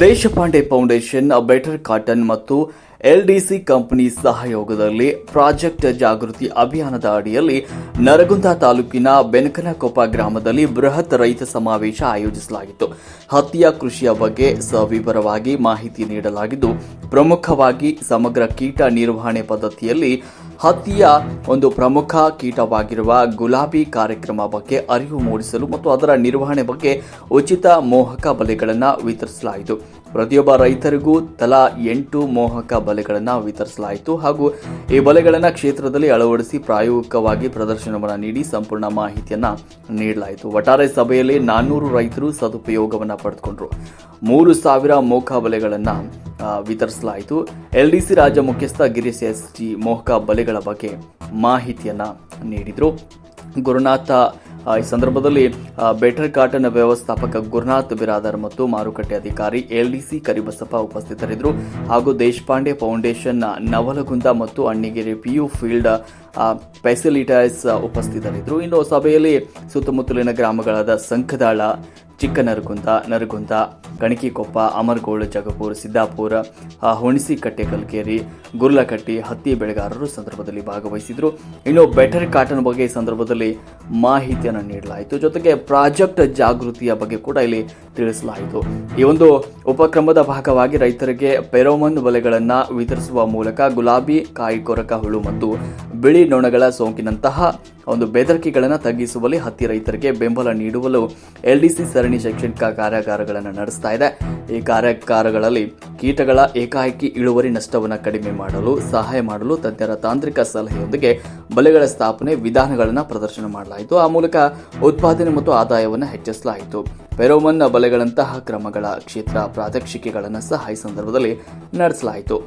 Deshpande foundation, better cotton ಮತ್ತು ಎಲ್ಡಿಸಿ company ಸಹಯೋಗದಲ್ಲಿ project ಜಾಗೃತಿ ಅಭಿಯಾನದ ಅಡಿಯಲ್ಲಿ ನರಗುಂದ ತಾಲೂಕಿನ ಬೆನಕನಕೊಪ್ಪ ಗ್ರಾಮದಲ್ಲಿ ಬೃಹತ್ ರೈತ ಸಮಾವೇಶ ಆಯೋಜಿಸಲಾಗಿತ್ತು. ಹತ್ತಿಯ ಕೃಷಿಯ ಬಗ್ಗೆ ಸವಿವರವಾಗಿ ಮಾಹಿತಿ ನೀಡಲಾಗಿದ್ದು, ಪ್ರಮುಖವಾಗಿ ಸಮಗ್ರ ಕೀಟ ನಿರ್ವಹಣೆ ಪದ್ಧತಿಯಲ್ಲಿ ಹತ್ತಿಯ ಒಂದು ಪ್ರಮುಖ ಕೀಟವಾಗಿರುವ ಗುಲಾಬಿ ಕಾರ್ಯಕ್ರಮ ಬಗ್ಗೆ ಅರಿವು ಮೂಡಿಸಲು ಮತ್ತು ಅದರ ನಿರ್ವಹಣೆ ಬಗ್ಗೆ ಉಚಿತ ಮೋಹಕ ಬಲೆಗಳನ್ನು ವಿತರಿಸಲಾಯಿತು. ಪ್ರತಿಯೊಬ್ಬ ರೈತರಿಗೂ ತಲಾ 8 ಮೋಹಕ ಬಲೆಗಳನ್ನು ವಿತರಿಸಲಾಯಿತು ಹಾಗೂ ಈ ಬಲೆಗಳನ್ನು ಕ್ಷೇತ್ರದಲ್ಲಿ ಅಳವಡಿಸಿ ಪ್ರಾಯೋಗಿಕವಾಗಿ ಪ್ರದರ್ಶನವನ್ನು ನೀಡಿ ಸಂಪೂರ್ಣ ಮಾಹಿತಿಯನ್ನು ನೀಡಲಾಯಿತು. ಒಟ್ಟಾರೆ ಸಭೆಯಲ್ಲಿ 400 ರೈತರು ಸದುಪಯೋಗವನ್ನು ಪಡೆದುಕೊಂಡರು. 3000 ಮೋಹಕ ಬಲೆಗಳನ್ನು ವಿತರಿಸಲಾಯಿತು. ಎಲ್ಡಿಸಿ ರಾಜ್ಯ ಮುಖ್ಯಸ್ಥ ಗಿರೀಶ್ ಎಸ್ಟಿ ಮೋಹಕ ಬಲೆಗಳ ಬಗ್ಗೆ ಮಾಹಿತಿಯನ್ನ ನೀಡಿದರು. ಗುರುನಾಥ ಈ ಸಂದರ್ಭದಲ್ಲಿ ಬೆಟರ್ ಕಾಟನ್ ವ್ಯವಸ್ಥಾಪಕ ಗುರುನಾಥ್ ಬಿರಾದರ್ ಮತ್ತು ಮಾರುಕಟ್ಟೆ ಅಧಿಕಾರಿ ಎಲ್ಡಿಸಿ ಕರಿಬಸಪ್ಪ ಉಪಸ್ಥಿತರಿದ್ದರು ಹಾಗೂ ದೇಶಪಾಂಡೆ ಫೌಂಡೇಶನ್ ನವಲಗುಂದ ಮತ್ತು ಅಣ್ಣಿಗೇರಿ ಪಿಯು ಫೀಲ್ಡ್ ಫೆಸಿಲಿಟೈಸ್ ಉಪಸ್ಥಿತರಿದ್ದರು. ಇನ್ನು ಸಭೆಯಲ್ಲಿ ಸುತ್ತಮುತ್ತಲಿನ ಗ್ರಾಮಗಳಾದ ಸಂಕದಾಳ, ಚಿಕ್ಕನರಗುಂದ, ನರಗುಂದ, ಗಣಕಿಕೊಪ್ಪ, ಅಮರಗೋಳು, ಜಗಪುರ, ಸಿದ್ದಾಪುರ, ಹುಣಸಿಕಟ್ಟೆ, ಕಲ್ಕೇರಿ, ಗುರ್ಲಕಟ್ಟಿ ಹತ್ತಿ ಬೆಳೆಗಾರರು ಸಂದರ್ಭದಲ್ಲಿ ಭಾಗವಹಿಸಿದರು. ಇನ್ನು ಬೆಟರ್ ಕಾಟನ್ ಬಗ್ಗೆ ಈ ಸಂದರ್ಭದಲ್ಲಿ ಮಾಹಿತಿಯನ್ನು ನೀಡಲಾಯಿತು. ಜೊತೆಗೆ ಪ್ರಾಜೆಕ್ಟ್ ಜಾಗೃತಿಯ ಬಗ್ಗೆ ಕೂಡ ಇಲ್ಲಿ ತಿಳಿಸಲಾಯಿತು. ಈ ಒಂದು ಉಪಕ್ರಮದ ಭಾಗವಾಗಿ ರೈತರಿಗೆ ಫೆರೋಮೋನ್ ಬಲೆಗಳನ್ನು ವಿತರಿಸುವ ಮೂಲಕ ಗುಲಾಬಿ, ಕಾಯಿ ಕೊರಕ ಹುಳು ಮತ್ತು ಬಿಳಿ ನೊಣಗಳ ಸೋಂಕಿನಂತಹ ಒಂದು ಬೆದರಿಕೆಗಳನ್ನು ತಗ್ಗಿಸುವಲ್ಲಿ ಹತ್ತಿ ರೈತರಿಗೆ ಬೆಂಬಲ ನೀಡುವಲು ಎಲ್ಡಿಸಿ ಸರಣಿ ಶೈಕ್ಷಣಿಕ ಕಾರ್ಯಾಗಾರಗಳನ್ನು ನಡೆಸ್ತಾ ಇದೆ. ಈ ಕಾರ್ಯಾಗಾರಗಳಲ್ಲಿ ಕೀಟಗಳ ಏಕಾಏಕಿ ಇಳುವರಿ ನಷ್ಟವನ್ನು ಕಡಿಮೆ ಮಾಡಲು ಸಹಾಯ ಮಾಡಲು ತಜ್ಞರ ತಾಂತ್ರಿಕ ಸಲಹೆಯೊಂದಿಗೆ ಬಲೆಗಳ ಸ್ಥಾಪನೆ ವಿಧಾನಗಳನ್ನು ಪ್ರದರ್ಶನ ಮಾಡಲಾಯಿತು. ಆ ಮೂಲಕ ಉತ್ಪಾದನೆ ಮತ್ತು ಆದಾಯವನ್ನು ಹೆಚ್ಚಿಸಲಾಯಿತು. ಫೆರೋಮೋನ್ ಬಲೆಗಳಂತಹ ಕ್ರಮಗಳ ಕ್ಷೇತ್ರ ಪ್ರಾತ್ಯಕ್ಷಿಕೆಗಳನ್ನು ಸಹ ಈ ಸಂದರ್ಭದಲ್ಲಿ ನಡೆಸಲಾಯಿತು.